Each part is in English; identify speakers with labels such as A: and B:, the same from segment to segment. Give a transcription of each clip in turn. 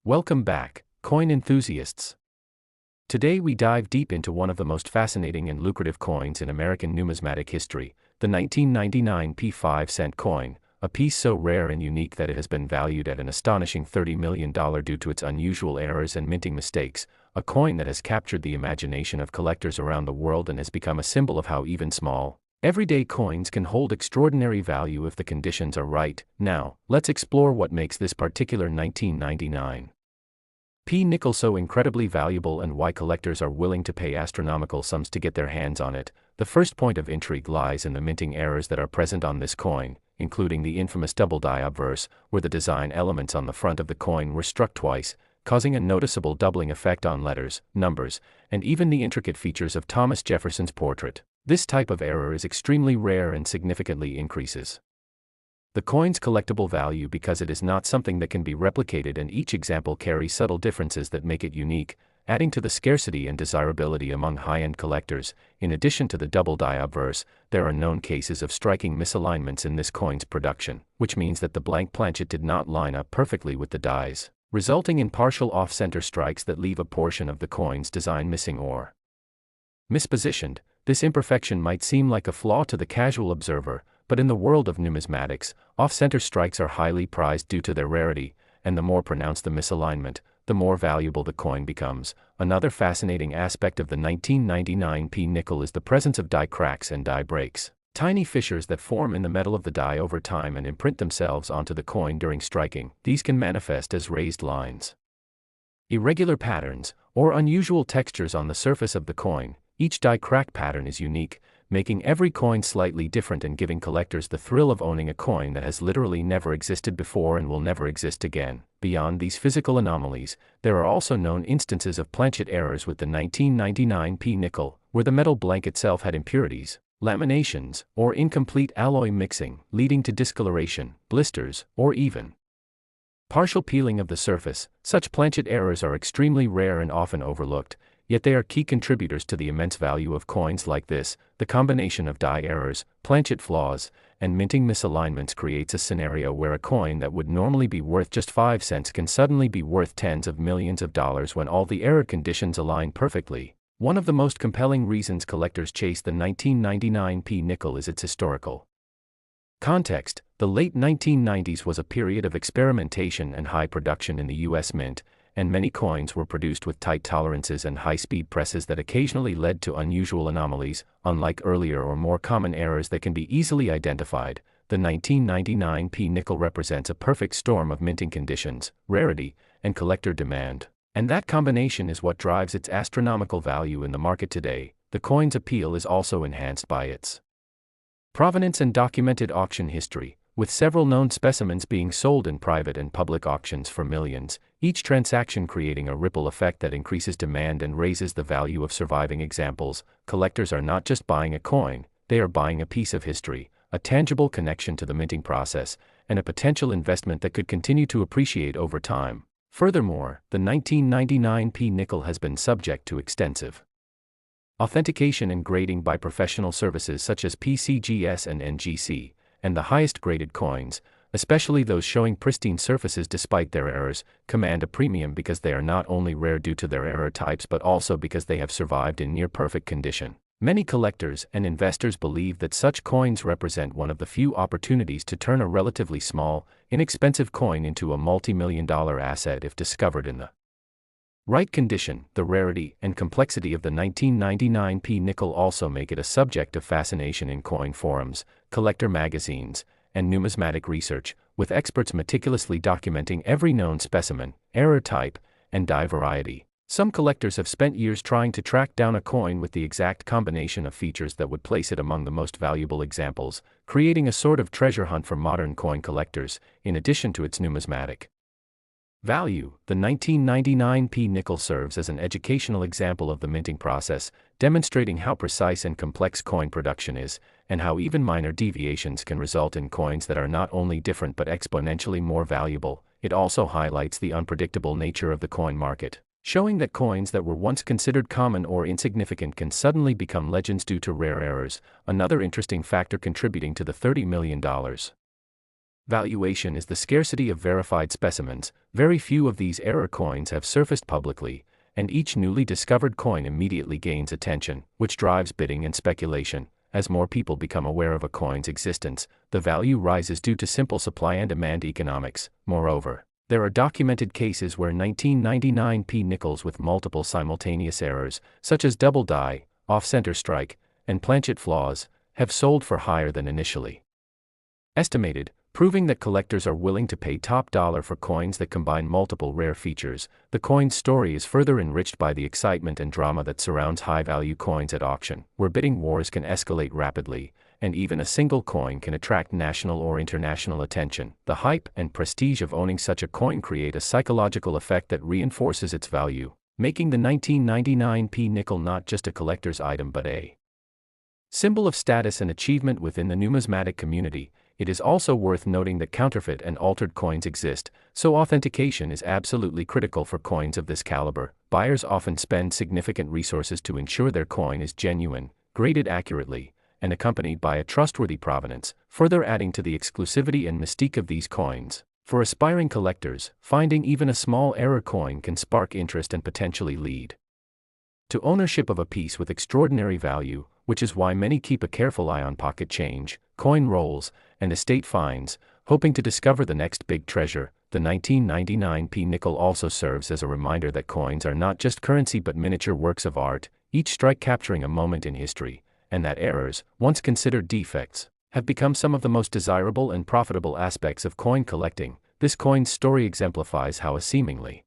A: Welcome back, coin enthusiasts. Today we dive deep into one of the most fascinating and lucrative coins in American numismatic history, the 1999 P5-cent coin, a piece so rare and unique that it has been valued at an astonishing $30 million due to its unusual errors and minting mistakes, a coin that has captured the imagination of collectors around the world and has become a symbol of how even small, everyday coins can hold extraordinary value if the conditions are right. Now, let's explore what makes this particular 1999 P nickel so incredibly valuable and why collectors are willing to pay astronomical sums to get their hands on it. The first point of intrigue lies in the minting errors that are present on this coin, including the infamous double die obverse, where the design elements on the front of the coin were struck twice, causing a noticeable doubling effect on letters, numbers, and even the intricate features of Thomas Jefferson's portrait. This type of error is extremely rare and significantly increases the coin's collectible value because it is not something that can be replicated, and each example carries subtle differences that make it unique, adding to the scarcity and desirability among high-end collectors. In addition to the double die obverse, there are known cases of striking misalignments in this coin's production, which means that the blank planchet did not line up perfectly with the dies, resulting in partial off-center strikes that leave a portion of the coin's design missing or mispositioned. This imperfection might seem like a flaw to the casual observer, but in the world of numismatics, off-center strikes are highly prized due to their rarity, and the more pronounced the misalignment, the more valuable the coin becomes. Another fascinating aspect of the 1999 P nickel is the presence of die cracks and die breaks, tiny fissures that form in the metal of the die over time and imprint themselves onto the coin during striking. These can manifest as raised lines, irregular patterns, or unusual textures on the surface of the coin. Each die crack pattern is unique, making every coin slightly different and giving collectors the thrill of owning a coin that has literally never existed before and will never exist again. Beyond these physical anomalies, there are also known instances of planchet errors with the 1999 P nickel, where the metal blank itself had impurities, laminations, or incomplete alloy mixing, leading to discoloration, blisters, or even partial peeling of the surface. Such planchet errors are extremely rare and often overlooked, yet they are key contributors to the immense value of coins like this. The combination of die errors, planchet flaws, and minting misalignments creates a scenario where a coin that would normally be worth just 5 cents can suddenly be worth tens of millions of dollars when all the error conditions align perfectly. One of the most compelling reasons collectors chase the 1999 P nickel is its historical context. The late 1990s was a period of experimentation and high production in the U.S. Mint, and many coins were produced with tight tolerances and high-speed presses that occasionally led to unusual anomalies. Unlike earlier or more common errors that can be easily identified, the 1999 P nickel represents a perfect storm of minting conditions, rarity, and collector demand. And that combination is what drives its astronomical value in the market today. The coin's appeal is also enhanced by its provenance and documented auction history, with several known specimens being sold in private and public auctions for millions, each transaction creating a ripple effect that increases demand and raises the value of surviving examples. Collectors are not just buying a coin, they are buying a piece of history, a tangible connection to the minting process, and a potential investment that could continue to appreciate over time. Furthermore, the 1999 P nickel has been subject to extensive authentication and grading by professional services such as PCGS and NGC, and the highest graded coins, especially those showing pristine surfaces despite their errors, command a premium because they are not only rare due to their error types but also because they have survived in near-perfect condition. Many collectors and investors believe that such coins represent one of the few opportunities to turn a relatively small, inexpensive coin into a multi-million-dollar asset if discovered in the right condition. The rarity and complexity of the 1999 P nickel also make it a subject of fascination in coin forums, collector magazines, and numismatic research, with experts meticulously documenting every known specimen, error type, and die variety. Some collectors have spent years trying to track down a coin with the exact combination of features that would place it among the most valuable examples, creating a sort of treasure hunt for modern coin collectors. In addition to its numismatic value, the 1999 P nickel serves as an educational example of the minting process, demonstrating how precise and complex coin production is, and how even minor deviations can result in coins that are not only different but exponentially more valuable. It also highlights the unpredictable nature of the coin market, showing that coins that were once considered common or insignificant can suddenly become legends due to rare errors. Another interesting factor contributing to the $30 million Valuation is the scarcity of verified specimens. Very few of these error coins have surfaced publicly, and each newly discovered coin immediately gains attention, which drives bidding and speculation. As more people become aware of a coin's existence, the value rises due to simple supply and demand economics. Moreover, there are documented cases where 1999 P nickels with multiple simultaneous errors, such as double die, off-center strike, and planchet flaws, have sold for higher than initially estimated, proving that collectors are willing to pay top dollar for coins that combine multiple rare features. The coin's story is further enriched by the excitement and drama that surrounds high-value coins at auction, where bidding wars can escalate rapidly, and even a single coin can attract national or international attention. The hype and prestige of owning such a coin create a psychological effect that reinforces its value, making the 1999 P nickel not just a collector's item but a symbol of status and achievement within the numismatic community. It is also worth noting that counterfeit and altered coins exist, so authentication is absolutely critical for coins of this caliber. Buyers often spend significant resources to ensure their coin is genuine, graded accurately, and accompanied by a trustworthy provenance, further adding to the exclusivity and mystique of these coins. For aspiring collectors, finding even a small error coin can spark interest and potentially lead to ownership of a piece with extraordinary value, which is why many keep a careful eye on pocket change, coin rolls, and estate finds, hoping to discover the next big treasure. The 1999 P nickel also serves as a reminder that coins are not just currency but miniature works of art, each strike capturing a moment in history, and that errors, once considered defects, have become some of the most desirable and profitable aspects of coin collecting. This coin's story exemplifies how a seemingly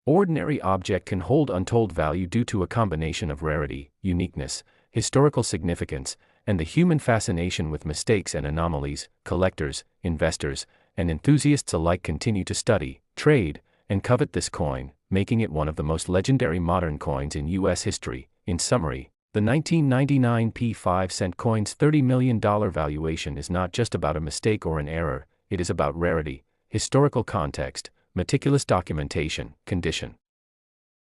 A: ordinary object can hold untold value due to a combination of rarity, uniqueness, historical significance, and the human fascination with mistakes and anomalies. Collectors, investors, and enthusiasts alike continue to study, trade, and covet this coin, making it one of the most legendary modern coins in U.S. history. In summary, the 1999 P 5-cent coin's $30 million valuation is not just about a mistake or an error, it is about rarity, historical context, meticulous documentation, condition,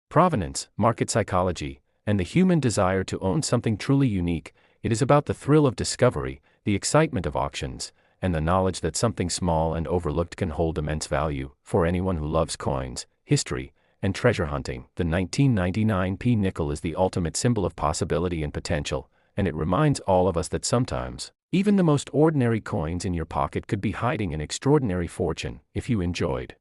A: provenance, market psychology, and the human desire to own something truly unique. It is about the thrill of discovery, the excitement of auctions, and the knowledge that something small and overlooked can hold immense value. For anyone who loves coins, history, and treasure hunting, the 1999 P nickel is the ultimate symbol of possibility and potential, and it reminds all of us that sometimes, even the most ordinary coins in your pocket could be hiding an extraordinary fortune. If you enjoyed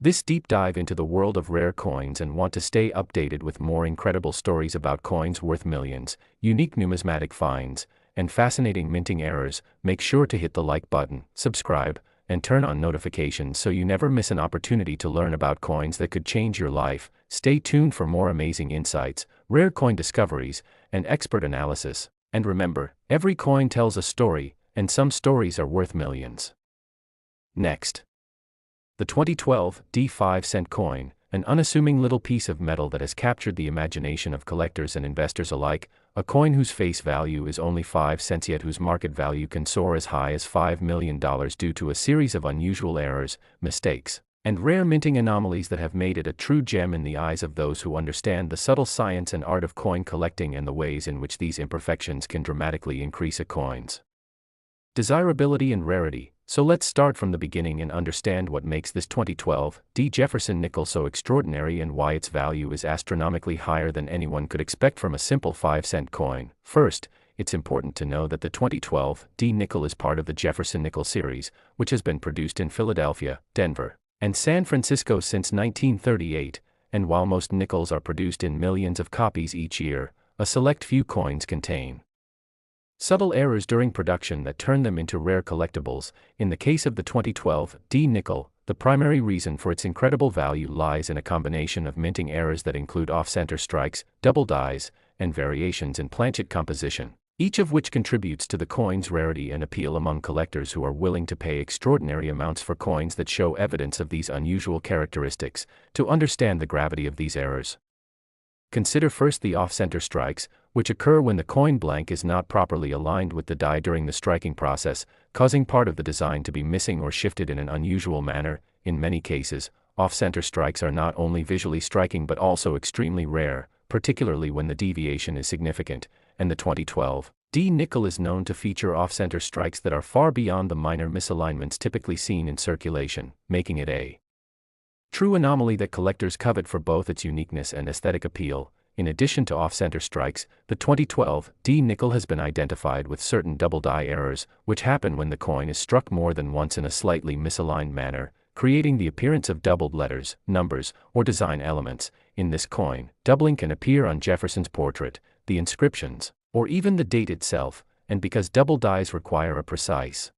A: this deep dive into the world of rare coins and want to stay updated with more incredible stories about coins worth millions, unique numismatic finds, and fascinating minting errors, make sure to hit the like button, subscribe, and turn on notifications so you never miss an opportunity to learn about coins that could change your life. Stay tuned for more amazing insights, rare coin discoveries, and expert analysis. And remember, every coin tells a story, and some stories are worth millions. Next, the 2012 D 5-cent coin, an unassuming little piece of metal that has captured the imagination of collectors and investors alike, a coin whose face value is only 5 cents yet whose market value can soar as high as $5 million due to a series of unusual errors, mistakes, and rare minting anomalies that have made it a true gem in the eyes of those who understand the subtle science and art of coin collecting and the ways in which these imperfections can dramatically increase a coin's desirability and rarity. So let's start from the beginning and understand what makes this 2012 D Jefferson Nickels so extraordinary and why its value is astronomically higher than anyone could expect from a simple 5-cent coin. First, it's important to know that the 2012 D nickel is part of the Jefferson Nickels series, which has been produced in Philadelphia, Denver, and San Francisco since 1938, and while most nickels are produced in millions of copies each year, a select few coins contain subtle errors during production that turn them into rare collectibles. In the case of the 2012 D nickel, the primary reason for its incredible value lies in a combination of minting errors that include off-center strikes, double dies, and variations in planchet composition, each of which contributes to the coin's rarity and appeal among collectors who are willing to pay extraordinary amounts for coins that show evidence of these unusual characteristics. To understand the gravity of these errors, consider first the off-center strikes, which occur when the coin blank is not properly aligned with the die during the striking process, causing part of the design to be missing or shifted in an unusual manner. In many cases, off-center strikes are not only visually striking but also extremely rare, particularly when the deviation is significant, and the 2012 D nickel is known to feature off-center strikes that are far beyond the minor misalignments typically seen in circulation, making it a true anomaly that collectors covet for both its uniqueness and aesthetic appeal. In addition to off-center strikes, the 2012 D nickel has been identified with certain double die errors, which happen when the coin is struck more than once in a slightly misaligned manner, creating the appearance of doubled letters, numbers, or design elements. In this coin, doubling can appear on Jefferson's portrait, the inscriptions, or even the date itself, and because double dies require a precise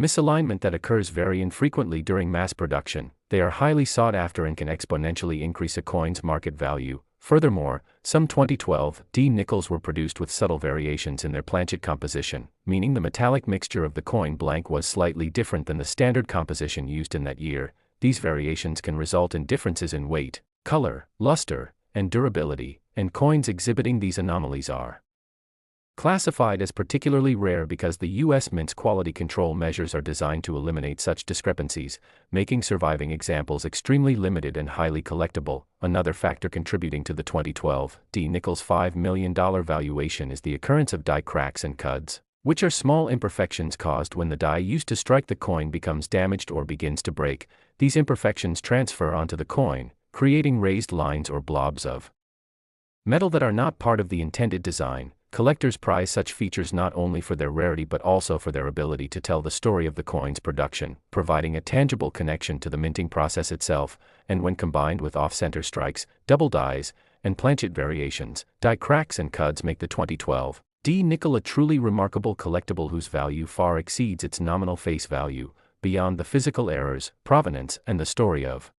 A: misalignment that occurs very infrequently during mass production, they are highly sought after and can exponentially increase a coin's market value. Furthermore, some 2012 D nickels were produced with subtle variations in their planchet composition, meaning the metallic mixture of the coin blank was slightly different than the standard composition used in that year. These variations can result in differences in weight, color, luster, and durability, and coins exhibiting these anomalies are classified as particularly rare because the U.S. Mint's quality control measures are designed to eliminate such discrepancies, making surviving examples extremely limited and highly collectible. Another factor contributing to the 2012 D nickel's $5 million valuation is the occurrence of die cracks and cuds, which are small imperfections caused when the die used to strike the coin becomes damaged or begins to break. These imperfections transfer onto the coin, creating raised lines or blobs of metal that are not part of the intended design. Collectors prize such features not only for their rarity but also for their ability to tell the story of the coin's production, providing a tangible connection to the minting process itself, and when combined with off-center strikes, double dies, and planchet variations, die cracks and cuds make the 2012 D nickel a truly remarkable collectible whose value far exceeds its nominal face value. Beyond the physical errors, provenance, and the story of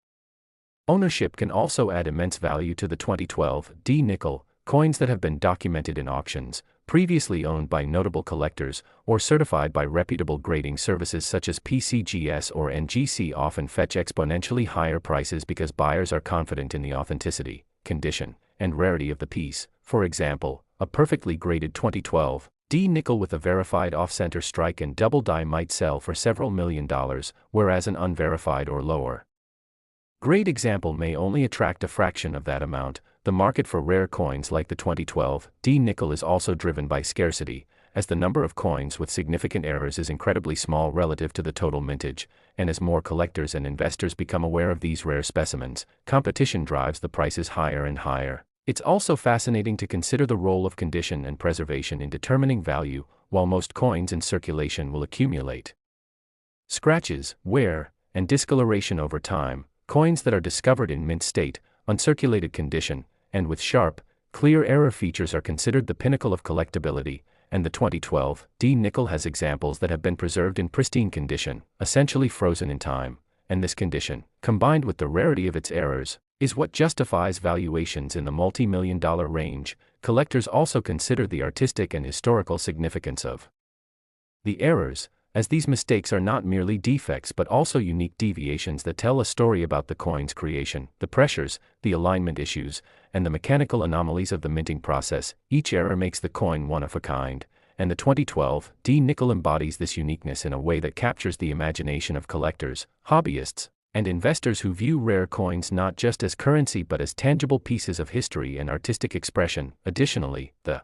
A: ownership can also add immense value to the 2012 D nickel. Coins that have been documented in auctions, previously owned by notable collectors, or certified by reputable grading services such as PCGS or NGC often fetch exponentially higher prices because buyers are confident in the authenticity, condition, and rarity of the piece. For example, a perfectly graded 2012 D nickel with a verified off-center strike and double die might sell for several $1 million, whereas an unverified or lower grade example may only attract a fraction of that amount. The market for rare coins like the 2012 D nickel is also driven by scarcity, as the number of coins with significant errors is incredibly small relative to the total mintage, and as more collectors and investors become aware of these rare specimens, competition drives the prices higher and higher. It's also fascinating to consider the role of condition and preservation in determining value. While most coins in circulation will accumulate scratches, wear, and discoloration over time, coins that are discovered in mint state, uncirculated condition, and with sharp, clear error features are considered the pinnacle of collectability, and the 2012 D nickel has examples that have been preserved in pristine condition, essentially frozen in time, and this condition, combined with the rarity of its errors, is what justifies valuations in the multi-million-dollar range. Collectors also consider the artistic and historical significance of the errors, as these mistakes are not merely defects but also unique deviations that tell a story about the coin's creation, the pressures, the alignment issues, and the mechanical anomalies of the minting process. Each error makes the coin one of a kind, and the 2012 D nickel embodies this uniqueness in a way that captures the imagination of collectors, hobbyists, and investors who view rare coins not just as currency but as tangible pieces of history and artistic expression. Additionally, the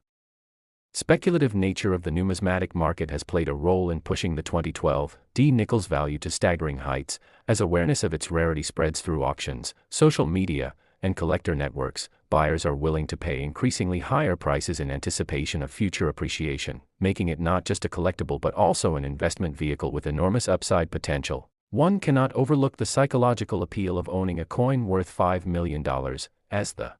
A: speculative nature of the numismatic market has played a role in pushing the 2012 D nickel's value to staggering heights, as awareness of its rarity spreads through auctions, social media, and collector networks. Buyers are willing to pay increasingly higher prices in anticipation of future appreciation, making it not just a collectible but also an investment vehicle with enormous upside potential. One cannot overlook the psychological appeal of owning a coin worth $5 million, as the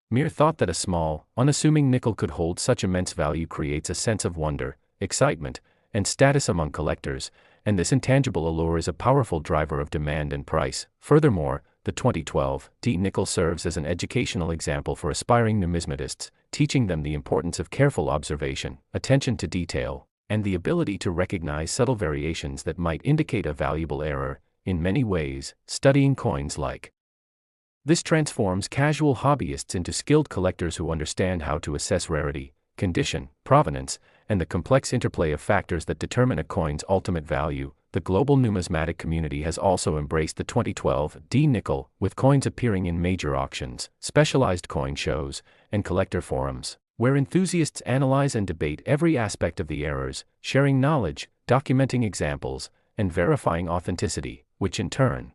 A: mere thought that a small, unassuming nickel could hold such immense value creates a sense of wonder, excitement, and status among collectors, and this intangible allure is a powerful driver of demand and price. Furthermore, the 2012 D nickel serves as an educational example for aspiring numismatists, teaching them the importance of careful observation, attention to detail, and the ability to recognize subtle variations that might indicate a valuable error. In many ways, studying coins like this transforms casual hobbyists into skilled collectors who understand how to assess rarity, condition, provenance, and the complex interplay of factors that determine a coin's ultimate value. The global numismatic community has also embraced the 2012 D nickel, with coins appearing in major auctions, specialized coin shows, and collector forums. where enthusiasts analyze and debate every aspect of the errors, sharing knowledge, documenting examples, and verifying authenticity, which in turn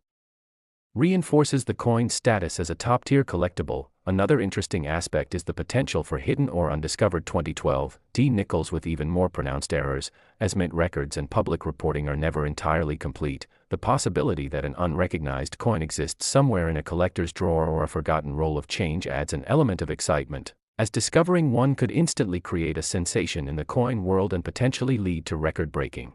A: reinforces the coin's status as a top-tier collectible. Another interesting aspect is the potential for hidden or undiscovered 2012 D nickels with even more pronounced errors, as mint records and public reporting are never entirely complete. The possibility that an unrecognized coin exists somewhere in a collector's drawer or a forgotten roll of change adds an element of excitement, as discovering one could instantly create a sensation in the coin world and potentially lead to record-breaking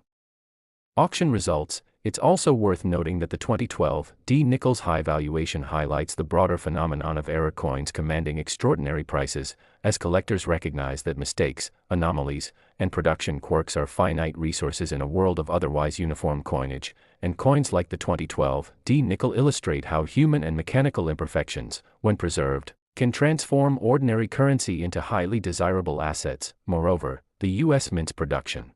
A: auction results. It's also worth noting that the 2012 D nickels high valuation highlights the broader phenomenon of error coins commanding extraordinary prices, as collectors recognize that mistakes, anomalies, and production quirks are finite resources in a world of otherwise uniform coinage, and coins like the 2012 D nickel illustrate how human and mechanical imperfections, when preserved, can transform ordinary currency into highly desirable assets. Moreover, the U.S. Mint's production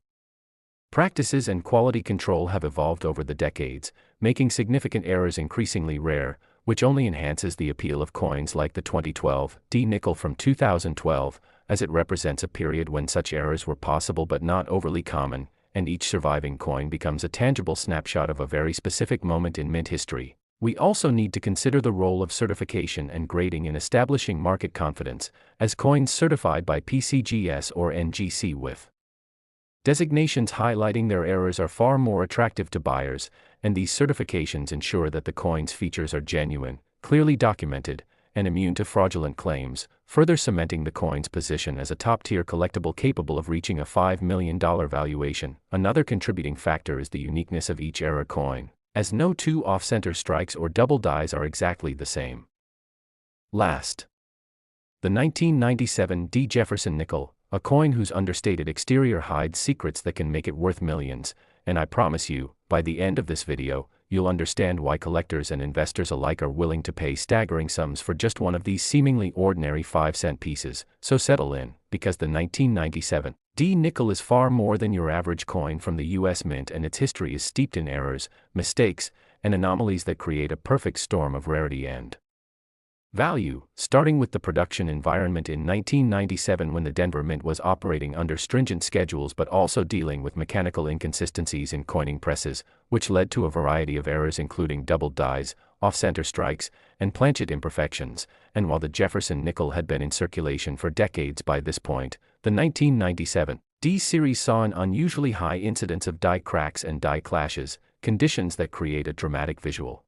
A: practices and quality control have evolved over the decades, making significant errors increasingly rare, which only enhances the appeal of coins like the 2012 D nickel from 2012, as it represents a period when such errors were possible but not overly common, and each surviving coin becomes a tangible snapshot of a very specific moment in mint history. We also need to consider the role of certification and grading in establishing market confidence, as coins certified by PCGS or NGC with designations highlighting their errors are far more attractive to buyers, and these certifications ensure that the coin's features are genuine, clearly documented, and immune to fraudulent claims, further cementing the coin's position as a top-tier collectible capable of reaching a $5 million valuation. Another contributing factor is the uniqueness of each error coin, as no two off-center strikes or double dies are exactly the same. Last, the 1997 D Jefferson nickel, a coin whose understated exterior hides secrets that can make it worth millions, and I promise you, by the end of this video, you'll understand why collectors and investors alike are willing to pay staggering sums for just one of these seemingly ordinary 5-cent pieces. So settle in, because the 1997 D nickel is far more than your average coin from the US Mint, and its history is steeped in errors, mistakes, and anomalies that create a perfect storm of rarity and value, starting with the production environment in 1997 when the Denver Mint was operating under stringent schedules but also dealing with mechanical inconsistencies in coining presses, which led to a variety of errors including double dies, off-center strikes, and planchet imperfections. And while the Jefferson nickel had been in circulation for decades by this point, the 1997 D series saw an unusually high incidence of die cracks and die clashes, conditions that create a dramatic visual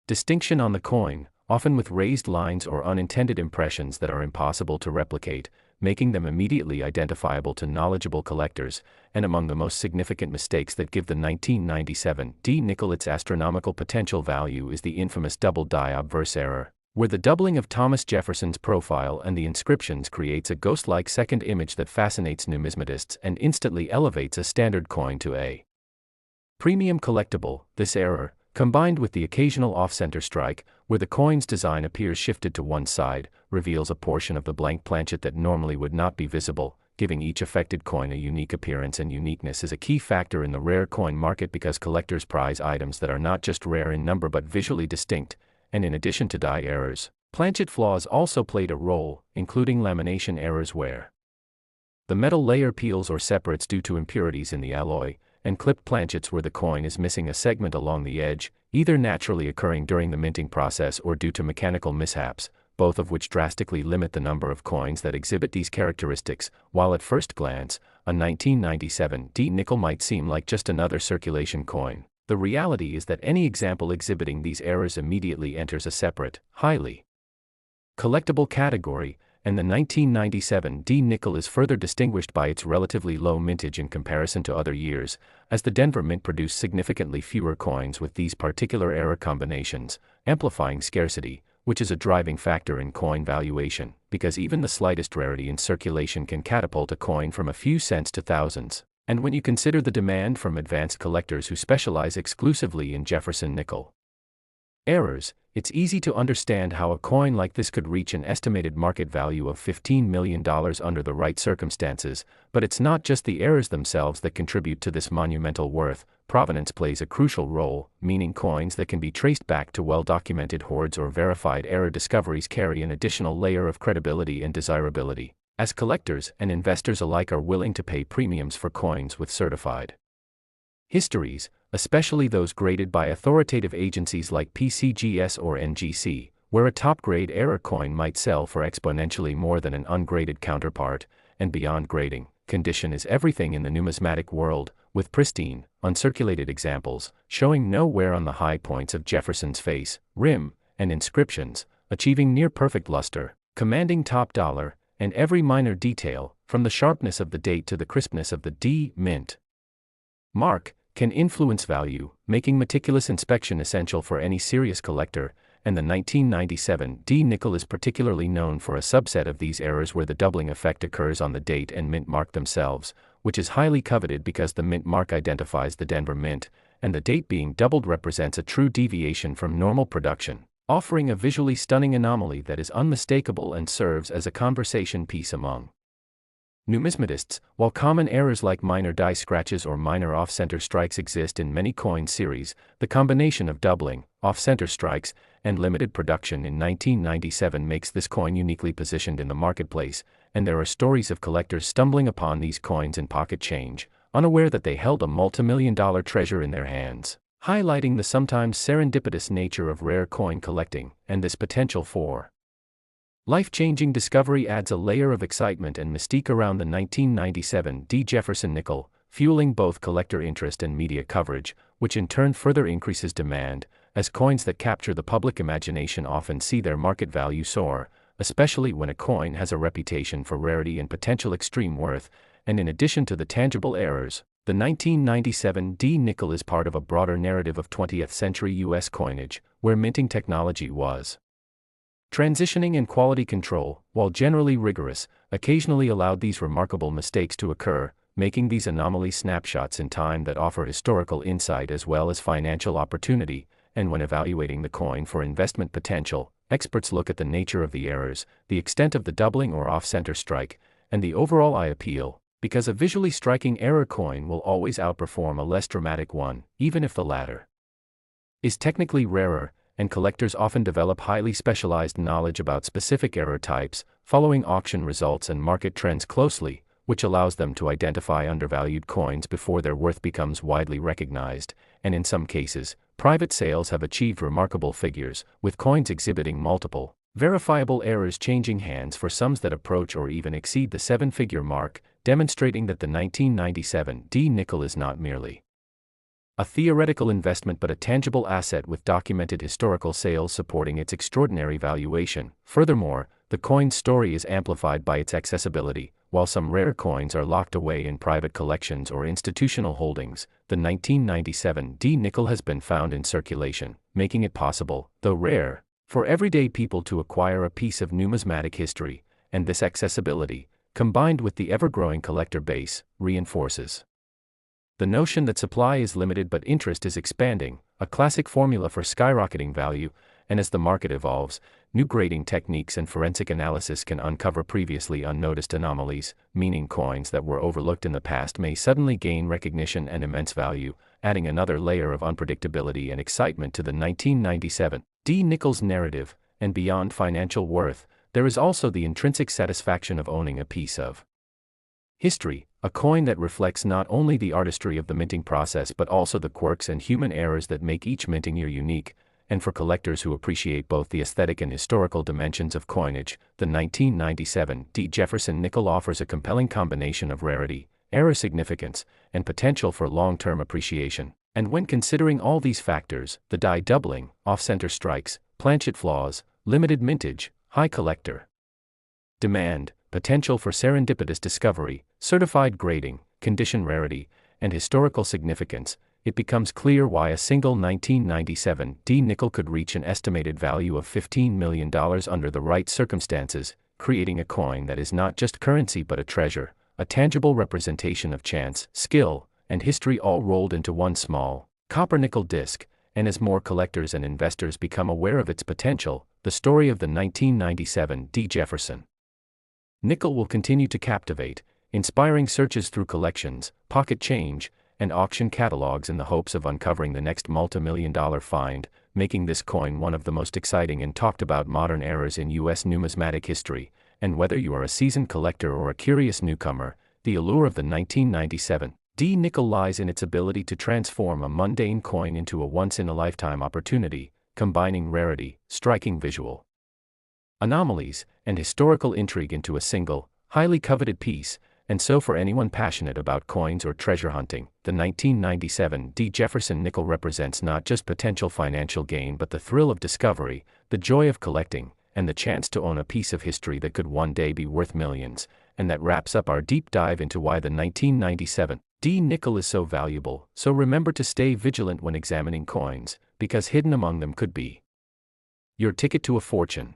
A: distinction on the coin, often with raised lines or unintended impressions that are impossible to replicate, making them immediately identifiable to knowledgeable collectors. And among the most significant mistakes that give the 1997 D nickel its astronomical potential value is the infamous double die obverse error, where the doubling of Thomas Jefferson's profile and the inscriptions creates a ghost-like second image that fascinates numismatists and instantly elevates a standard coin to a premium collectible. This error, combined with the occasional off-center strike, where the coin's design appears shifted to one side, reveals a portion of the blank planchet that normally would not be visible, giving each affected coin a unique appearance. And uniqueness is a key factor in the rare coin market because collectors prize items that are not just rare in number but visually distinct, and in addition to die errors, planchet flaws also played a role, including lamination errors where the metal layer peels or separates due to impurities in the alloy, and clipped planchets where the coin is missing a segment along the edge, either naturally occurring during the minting process or due to mechanical mishaps, both of which drastically limit the number of coins that exhibit these characteristics. While at first glance, a 1997 D nickel might seem like just another circulation coin, the reality is that any example exhibiting these errors immediately enters a separate, highly collectible category, and the 1997 D nickel is further distinguished by its relatively low mintage in comparison to other years, as the Denver Mint produced significantly fewer coins with these particular error combinations, amplifying scarcity, which is a driving factor in coin valuation, because even the slightest rarity in circulation can catapult a coin from a few cents to thousands. And when you consider the demand from advanced collectors who specialize exclusively in Jefferson nickel errors, it's easy to understand how a coin like this could reach an estimated market value of $15 million under the right circumstances. But it's not just the errors themselves that contribute to this monumental worth. Provenance plays a crucial role, meaning coins that can be traced back to well-documented hoards or verified error discoveries carry an additional layer of credibility and desirability, as collectors and investors alike are willing to pay premiums for coins with certified histories, especially those graded by authoritative agencies like PCGS or NGC, where a top-grade error coin might sell for exponentially more than an ungraded counterpart, and beyond grading. Condition is everything in the numismatic world, with pristine, uncirculated examples, showing no wear on the high points of Jefferson's face, rim, and inscriptions, achieving near-perfect luster, commanding top dollar, and every minor detail, from the sharpness of the date to the crispness of the D mint mark, can influence value, making meticulous inspection essential for any serious collector, and the 1997 D nickel is particularly known for a subset of these errors where the doubling effect occurs on the date and mint mark themselves, which is highly coveted because the mint mark identifies the Denver Mint, and the date being doubled represents a true deviation from normal production, offering a visually stunning anomaly that is unmistakable and serves as a conversation piece among numismatists. While common errors like minor die scratches or minor off-center strikes exist in many coin series, the combination of doubling, off-center strikes, and limited production in 1997 makes this coin uniquely positioned in the marketplace, and there are stories of collectors stumbling upon these coins in pocket change, unaware that they held a multimillion-dollar treasure in their hands, highlighting the sometimes serendipitous nature of rare coin collecting, and this potential for life-changing discovery adds a layer of excitement and mystique around the 1997 D. Jefferson Nickel, fueling both collector interest and media coverage, which in turn further increases demand, as coins that capture the public imagination often see their market value soar, especially when a coin has a reputation for rarity and potential extreme worth. And in addition to the tangible errors, the 1997 D. Nickel is part of a broader narrative of 20th-century U.S. coinage, where minting technology was transitioning, and quality control, while generally rigorous, occasionally allowed these remarkable mistakes to occur, making these anomaly snapshots in time that offer historical insight as well as financial opportunity. And when evaluating the coin for investment potential, experts look at the nature of the errors, the extent of the doubling or off-center strike, and the overall eye appeal, because a visually striking error coin will always outperform a less dramatic one, even if the latter is technically rarer. And collectors often develop highly specialized knowledge about specific error types, following auction results and market trends closely, which allows them to identify undervalued coins before their worth becomes widely recognized. And in some cases, private sales have achieved remarkable figures, with coins exhibiting multiple, verifiable errors changing hands for sums that approach or even exceed the seven-figure mark, demonstrating that the 1997 D. Nickel is not merely a theoretical investment but a tangible asset with documented historical sales supporting its extraordinary valuation. Furthermore, the coin's story is amplified by its accessibility. While some rare coins are locked away in private collections or institutional holdings, the 1997 D. Nickel has been found in circulation, making it possible, though rare, for everyday people to acquire a piece of numismatic history. And this accessibility, combined with the ever-growing collector base, reinforces the notion that supply is limited but interest is expanding, a classic formula for skyrocketing value. And as the market evolves, new grading techniques and forensic analysis can uncover previously unnoticed anomalies, meaning coins that were overlooked in the past may suddenly gain recognition and immense value, adding another layer of unpredictability and excitement to the 1997 D. Nickel's narrative. And beyond financial worth, there is also the intrinsic satisfaction of owning a piece of history, a coin that reflects not only the artistry of the minting process but also the quirks and human errors that make each minting year unique. And for collectors who appreciate both the aesthetic and historical dimensions of coinage, the 1997 D. Jefferson Nickel offers a compelling combination of rarity, error significance, and potential for long-term appreciation. And when considering all these factors, the die doubling, off-center strikes, planchet flaws, limited mintage, high collector demand, potential for serendipitous discovery, certified grading, condition rarity, and historical significance, it becomes clear why a single 1997 D. Nickel could reach an estimated value of $15 million under the right circumstances, creating a coin that is not just currency but a treasure, a tangible representation of chance, skill, and history all rolled into one small, copper-nickel disc. And as more collectors and investors become aware of its potential, the story of the 1997 D. Jefferson Nickel will continue to captivate, inspiring searches through collections, pocket change, and auction catalogs in the hopes of uncovering the next multi-million-dollar find, making this coin one of the most exciting and talked about modern eras in U.S. numismatic history. And whether you are a seasoned collector or a curious newcomer, the allure of the 1997 D nickel lies in its ability to transform a mundane coin into a once-in-a-lifetime opportunity, combining rarity, striking visual anomalies, and historical intrigue into a single, highly coveted piece. And so for anyone passionate about coins or treasure hunting, the 1997 D Jefferson nickel represents not just potential financial gain but the thrill of discovery, the joy of collecting, and the chance to own a piece of history that could one day be worth millions. And that wraps up our deep dive into why the 1997 D nickel is so valuable. So remember to stay vigilant when examining coins, because hidden among them could be your ticket to a fortune.